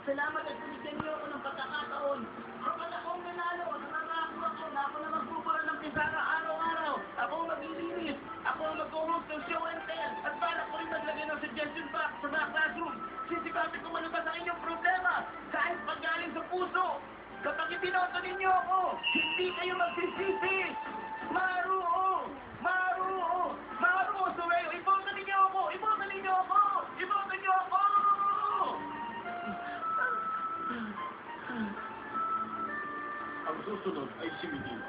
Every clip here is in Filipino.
Salamat at binigyan niyo ako ng pagkakataon. Kapag akong nanalo, nangangako ako na ako na magbubura ng pisara araw-araw. Ako ang maglilinis. Ako ang mag-host ng show and tell. At para ko rin maglagay ng suggestion box sa mga classroom. Sisikapin ko malabas ang inyong problema. Kahit paggaling sa puso. Kapag itinoto ninyo ako, hindi kayo magsisisi. Maruo! Maruo! Maruo! Suweyo! Iboto ninyo ako! Iboto ninyo ako! Iboto ninyo ako! Ang susunod ay si Medina.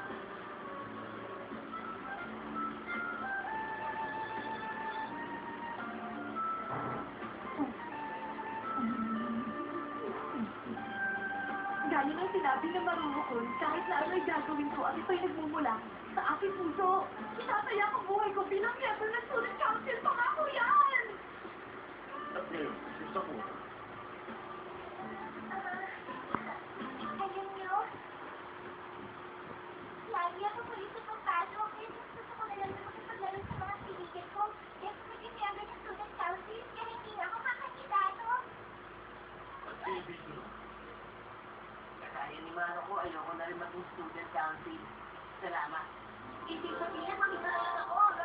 Galing ang sinabi ng marurukon, kahit na ano'y gagawin ko at ito'y nagmumula sa aking puso. Sinasaya ko buhay ko bilang member ng student council. Pangako yan! At ngayon, gusto ko. Alam niyo, lagi ako pulis sa pagpasok. Kaya gusto ko na lang na makipaglaro sa mga kaibigan ko. Kaya kung maging member ng student council, kaya hindi ako makakandidato. At kaibigan mo. Kaya ni Mano ko, ayoko na rin maging student council. Salamat. Ibig sabihin, mag-isa lang ako.